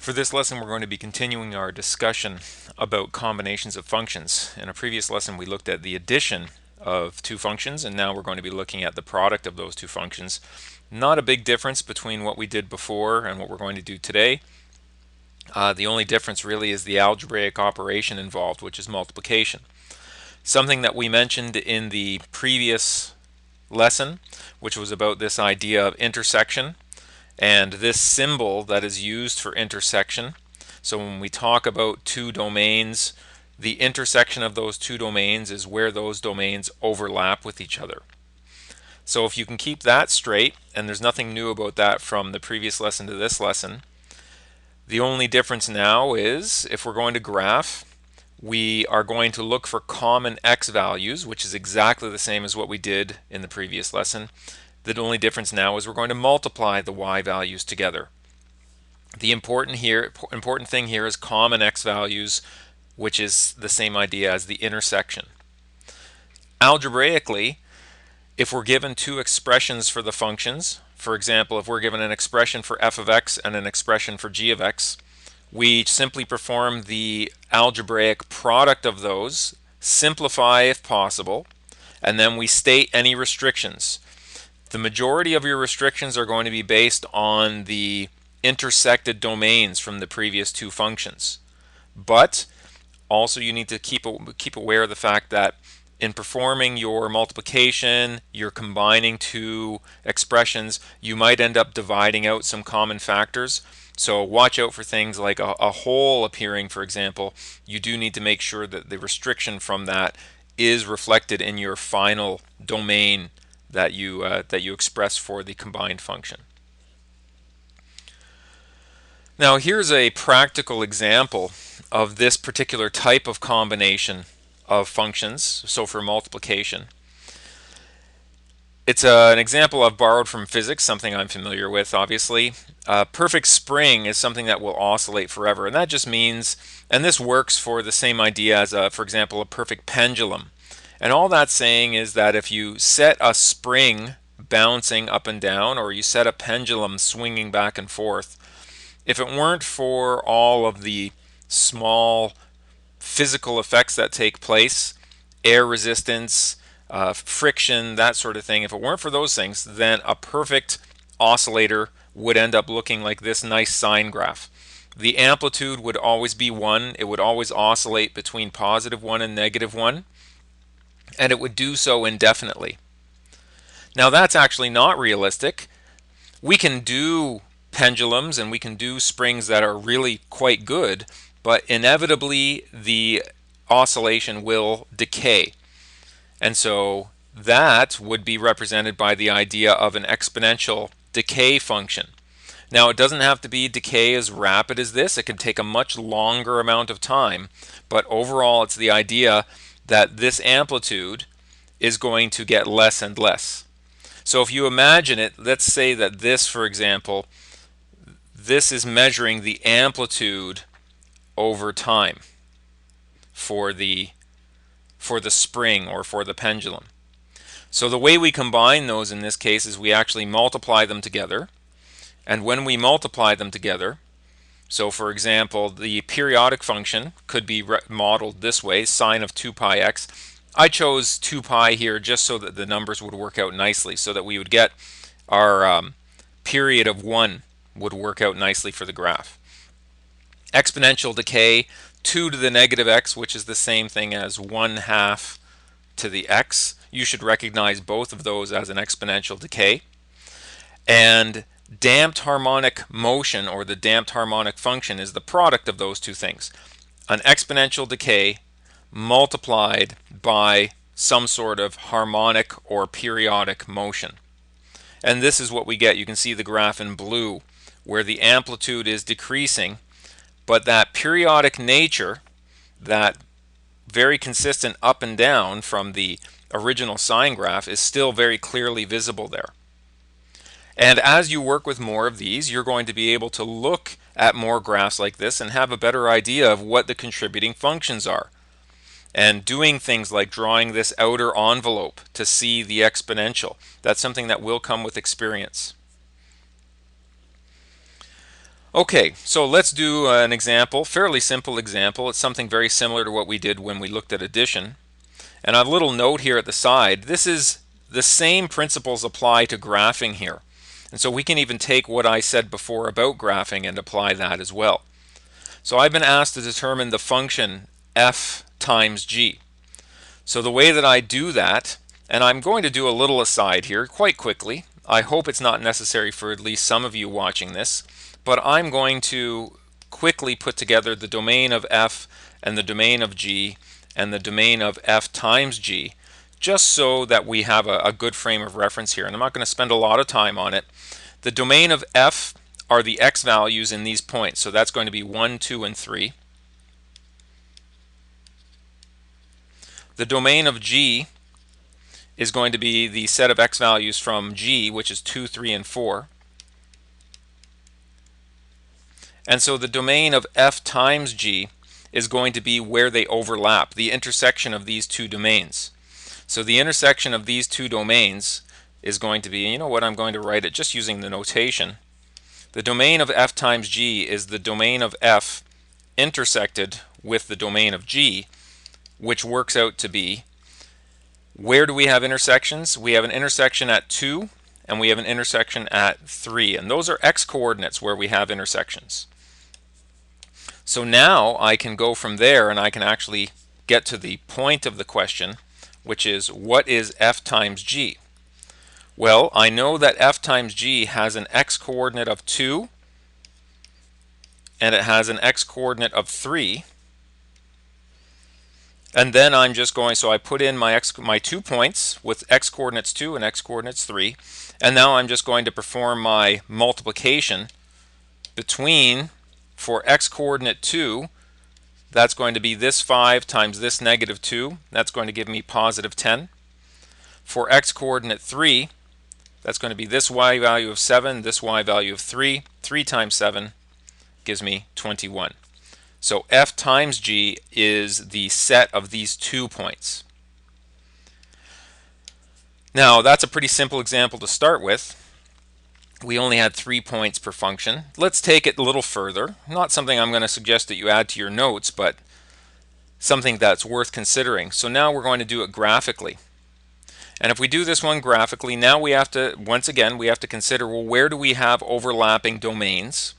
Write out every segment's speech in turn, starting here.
For this lesson, we're going to be continuing our discussion about combinations of functions. In a previous lesson, we looked at the addition of two functions, and now we're going to be looking at the product of those two functions. Not a big difference between what we did before and what we're going to do today. The only difference really is the algebraic operation involved, which is multiplication. Something that we mentioned in the previous lesson, which was about this idea of intersection and this symbol that is used for intersection. So when we talk about two domains, the intersection of those two domains is where those domains overlap with each other. So if you can keep that straight, and there's nothing new about that from the previous lesson to this lesson, the only difference now is if we're going to graph, we are going to look for common x values, which is exactly the same as what we did in the previous lesson. The only difference now is we're going to multiply the y values together. The important thing here is common x values, which is the same idea as the intersection. Algebraically, if we're given two expressions for the functions, for example, if we're given an expression for f of x and an expression for g of x, we simply perform the algebraic product of those, simplify if possible, and then we state any restrictions. The majority of your restrictions are going to be based on the intersected domains from the previous two functions. But also you need to keep aware of the fact that in performing your multiplication, you're combining two expressions, you might end up dividing out some common factors. So watch out for things like a whole appearing, for example. You do need to make sure that the restriction from that is reflected in your final domain that you express for the combined function. Now here's a practical example of this particular type of combination of functions, so for multiplication. It's an example I've borrowed from physics, something I'm familiar with, obviously. A perfect spring is something that will oscillate forever, and that just means, and this works for the same idea as, for example, a perfect pendulum. And all that's saying is that if you set a spring bouncing up and down, or you set a pendulum swinging back and forth, if it weren't for all of the small physical effects that take place, air resistance, friction, that sort of thing, if it weren't for those things, then a perfect oscillator would end up looking like this nice sine graph. The amplitude would always be 1. It would always oscillate between +1 and -1, and it would do so indefinitely. Now that's actually not realistic. We can do pendulums and we can do springs that are really quite good, but inevitably the oscillation will decay. And so that would be represented by the idea of an exponential decay function. Now it doesn't have to be decay as rapid as this. It can take a much longer amount of time, but overall it's the idea that this amplitude is going to get less and less. So if you imagine it, let's say that this, for example, this is measuring the amplitude over time for the spring or for the pendulum. So the way we combine those in this case is we actually multiply them together. And when we multiply them together, so for example, the periodic function could be modeled this way, sine of 2 pi x. I chose 2 pi here just so that the numbers would work out nicely, so that we would get our period of 1 would work out nicely for the graph. Exponential decay, 2 to the negative x, which is the same thing as 1/2 to the x. You should recognize both of those as an exponential decay. And damped harmonic motion, or the damped harmonic function, is the product of those two things. An exponential decay multiplied by some sort of harmonic or periodic motion. And this is what we get. You can see the graph in blue where the amplitude is decreasing, but that periodic nature, that very consistent up and down from the original sine graph, is still very clearly visible there. And as you work with more of these, you're going to be able to look at more graphs like this and have a better idea of what the contributing functions are. And doing things like drawing this outer envelope to see the exponential, that's something that will come with experience. Okay, so let's do an example, fairly simple example. It's something very similar to what we did when we looked at addition. And I have a little note here at the side. This is the same principles apply to graphing here. And so we can even take what I said before about graphing and apply that as well. So I've been asked to determine the function f times g. So the way that I do that, and I'm going to do a little aside here quite quickly. I hope it's not necessary for at least some of you watching this, but I'm going to quickly put together the domain of f and the domain of g and the domain of f times g, just so that we have a good frame of reference here. And I'm not going to spend a lot of time on it. The domain of f are the x values in these points. So that's going to be 1, 2, and 3. The domain of g is going to be the set of x values from g, which is 2, 3, and 4. And so the domain of f times g is going to be where they overlap, the intersection of these two domains. So the intersection of these two domains is going to be, you know what, I'm going to write it just using the notation. The domain of f times g is the domain of f intersected with the domain of g, which works out to be, where do we have intersections? We have an intersection at 2 and we have an intersection at 3, and those are x coordinates where we have intersections. So now I can go from there and I can actually get to the point of the question, which is, what is f times g? Well, I know that f times g has an x coordinate of 2 and it has an x coordinate of 3. And then I'm just going, so I put in my 2 points with x coordinates 2 and x coordinates 3. And now I'm just going to perform my multiplication between, for x coordinate 2, that's going to be this 5 times this negative 2. That's going to give me positive 10. For x coordinate 3, that's going to be this y value of 7, this y value of 3. 3 times 7 gives me 21. So f times g is the set of these 2 points. Now that's a pretty simple example to start with. We only had 3 points per function. Let's take it a little further. Not something I'm going to suggest that you add to your notes, but something that's worth considering. So now we're going to do it graphically. And if we do this one graphically, now we have to, once again, we have to consider, well, where do we have overlapping domains?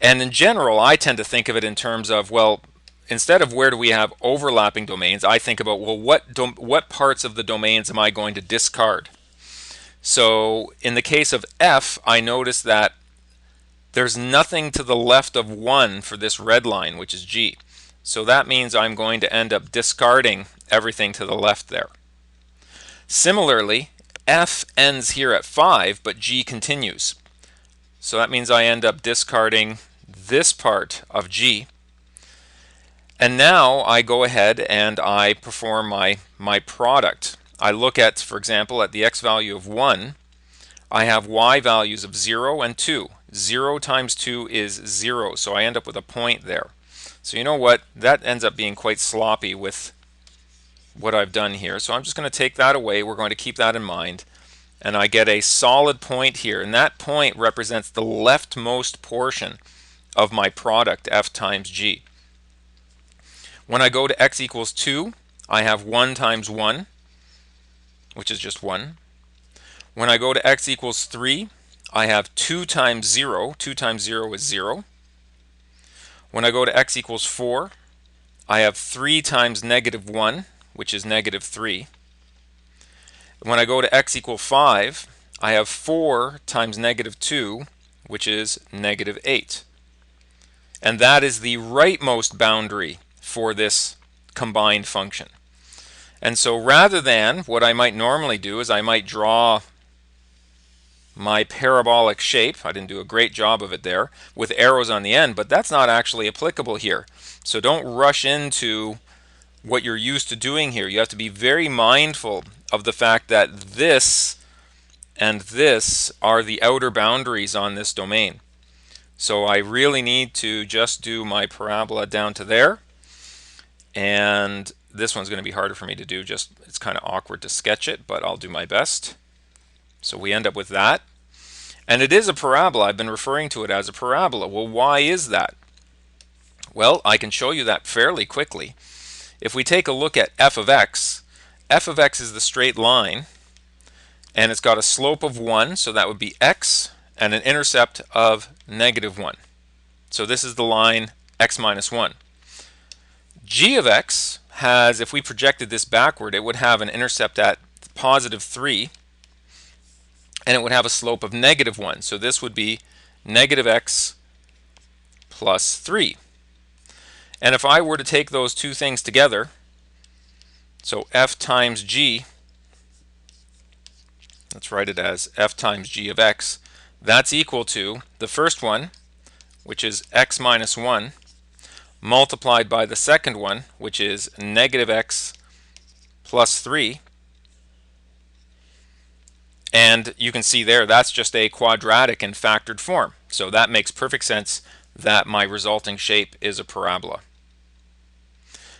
And in general, I tend to think of it in terms of, well, instead of where do we have overlapping domains, I think about, well, what parts of the domains am I going to discard? So in the case of f, I notice that there's nothing to the left of 1 for this red line, which is g. So that means I'm going to end up discarding everything to the left there. Similarly, f ends here at 5, but g continues. So that means I end up discarding this part of g. And now I go ahead and I perform my product. I look at, for example, at the x value of 1, I have y values of 0 and 2. 0 times 2 is 0, so I end up with a point there. So you know what? That ends up being quite sloppy with what I've done here. So I'm just going to take that away. We're going to keep that in mind. And I get a solid point here, and that point represents the leftmost portion of my product, f times g. When I go to x equals 2, I have 1 times 1, which is just 1. When I go to x equals 3, I have 2 times 0. 2 times 0 is 0. When I go to x equals 4, I have 3 times negative 1, which is negative 3. When I go to x equals 5, I have 4 times negative 2, which is negative 8. And that is the rightmost boundary for this combined function. And so rather than, what I might normally do is I might draw my parabolic shape. I didn't do a great job of it there with arrows on the end, but that's not actually applicable here. So don't rush into what you're used to doing here. You have to be very mindful of the fact that this and this are the outer boundaries on this domain. So I really need to just do my parabola down to there. And this one's going to be harder for me to do. Just, it's kind of awkward to sketch it, but I'll do my best. So we end up with that. And it is a parabola. I've been referring to it as a parabola. Well, why is that? Well, I can show you that fairly quickly. If we take a look at f of x is the straight line, and it's got a slope of 1, so that would be x, and an intercept of -1. So this is the line x minus 1. G of x has, if we projected this backward, it would have an intercept at +3, and it would have a slope of -1. So this would be -x plus 3. And if I were to take those two things together, so f times g, let's write it as f times g of x, that's equal to the first one, which is x minus 1, multiplied by the second one, which is -x plus 3. And you can see there, that's just a quadratic in factored form. So that makes perfect sense that my resulting shape is a parabola.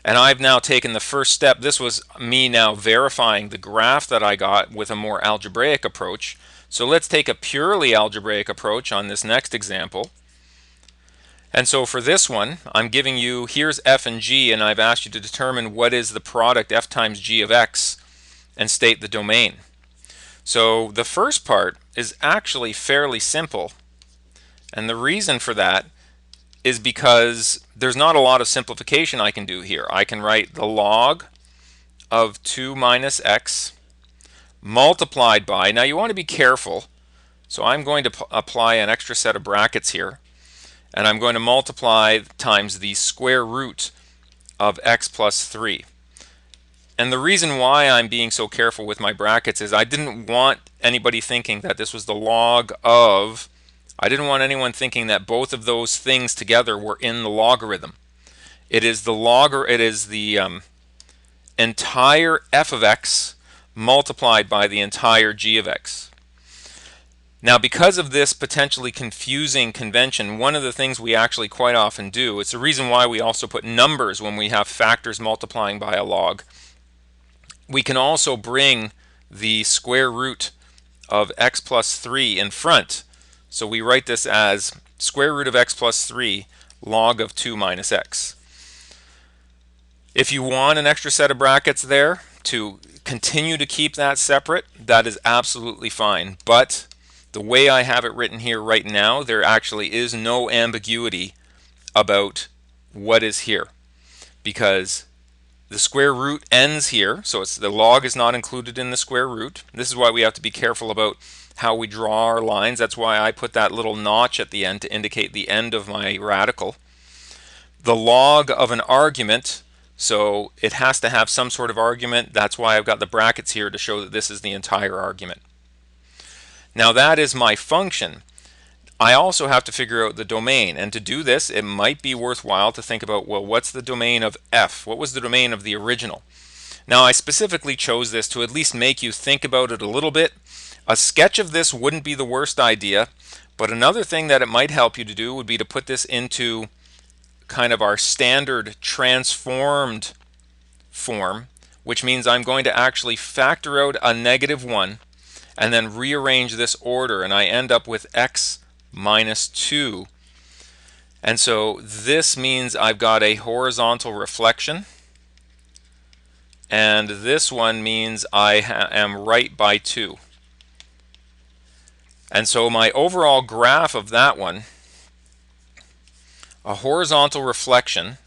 And I've now taken the first step. This was me now verifying the graph that I got with a more algebraic approach. So let's take a purely algebraic approach on this next example. And so for this one, I'm giving you, here's f and g, and I've asked you to determine what is the product f times g of x and state the domain. So the first part is actually fairly simple. And the reason for that is because there's not a lot of simplification I can do here. I can write the log of 2 minus x multiplied by, now you want to be careful, so I'm going to apply an extra set of brackets here, and I'm going to multiply times the square root of x plus 3. And the reason why I'm being so careful with my brackets is I didn't want anybody thinking that this was the log of, I didn't want anyone thinking that both of those things together were in the logarithm. It is the entire f of x multiplied by the entire g of x. Now, because of this potentially confusing convention, one of the things we actually quite often do, it's the reason why we also put numbers when we have factors multiplying by a log. We can also bring the square root of x plus 3 in front. So we write this as square root of x plus 3 log of 2 minus x. If you want an extra set of brackets there to continue to keep that separate, that is absolutely fine. But the way I have it written here right now, there actually is no ambiguity about what is here, because the square root ends here, so it's the log is not included in the square root. This is why we have to be careful about how we draw our lines. That's why I put that little notch at the end to indicate the end of my radical. The log of an argument, so it has to have some sort of argument. That's why I've got the brackets here to show that this is the entire argument. Now that is my function. I also have to figure out the domain, and to do this it might be worthwhile to think about, well, what's the domain of f? What was the domain of the original? Now I specifically chose this to at least make you think about it a little bit. A sketch of this wouldn't be the worst idea, but another thing that it might help you to do would be to put this into kind of our standard transformed form, which means I'm going to actually factor out a -1 and then rearrange this order, and I end up with x minus 2. And so this means I've got a horizontal reflection, and this one means I am right by 2. And so my overall graph of that one, a horizontal reflection,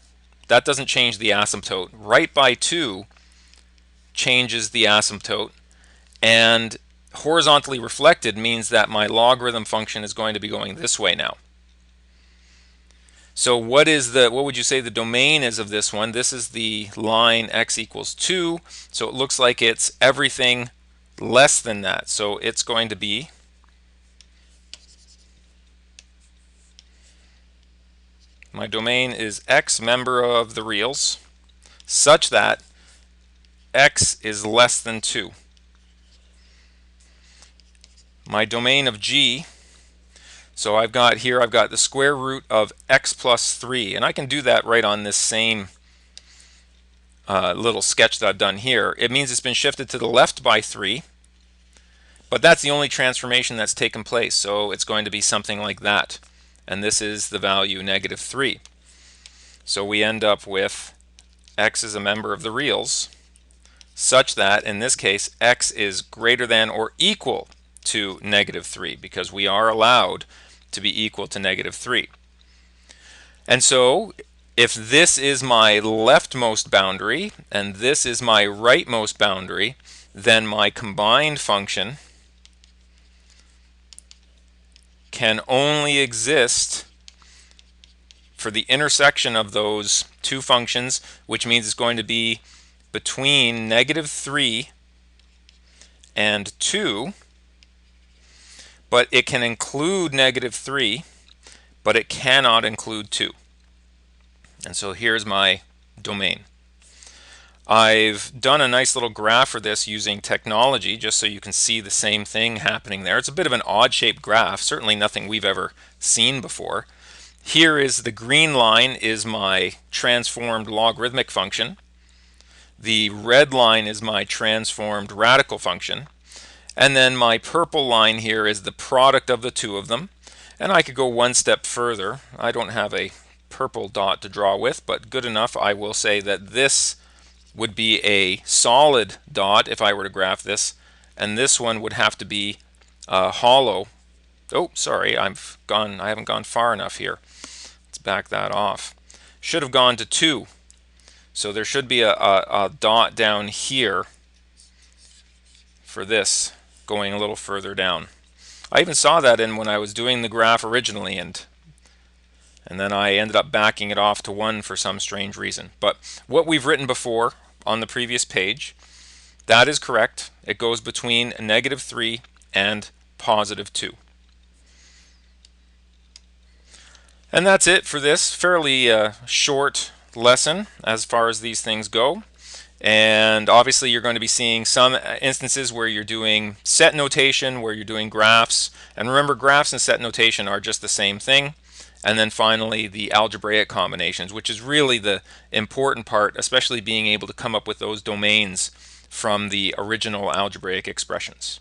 that doesn't change the asymptote. Right by 2 changes the asymptote, and horizontally reflected means that my logarithm function is going to be going this way now. So what would you say the domain is of this one? This is the line x equals 2, so it looks like it's everything less than that. So it's going to be my domain is x member of the reals such that x is less than 2. My domain of g, so I've got the square root of x plus 3, and I can do that right on this same little sketch that I've done here. It means it's been shifted to the left by 3, But that's the only transformation that's taken place, so it's going to be something like that. And this is the value -3. So we end up with x is a member of the reals, such that in this case x is greater than or equal to -3, because we are allowed to be equal to -3. And so if this is my leftmost boundary and this is my rightmost boundary, then my combined function can only exist for the intersection of those two functions, which means it's going to be between -3 and 2, but it can include -3, but it cannot include 2. And so here's my domain. I've done a nice little graph for this using technology, just so you can see the same thing happening there. It's a bit of an odd-shaped graph, certainly nothing we've ever seen before. Here is the green line is my transformed logarithmic function. The red line is my transformed radical function. And then my purple line here is the product of the two of them. And I could go one step further. I don't have a purple dot to draw with, but good enough. I will say that this would be a solid dot if I were to graph this, and this one would have to be hollow. Oh, sorry, I haven't gone far enough here. Let's back that off. Should have gone to 2. So there should be a dot down here for this, going a little further down. I even saw that in when I was doing the graph originally, and then I ended up backing it off to 1 for some strange reason. But what we've written before on the previous page, that is correct. It goes between -3 and +2. And that's it for this fairly short lesson as far as these things go. And obviously you're going to be seeing some instances where you're doing set notation, where you're doing graphs. And remember, graphs and set notation are just the same thing. And then finally the algebraic combinations, which is really the important part, especially being able to come up with those domains from the original algebraic expressions.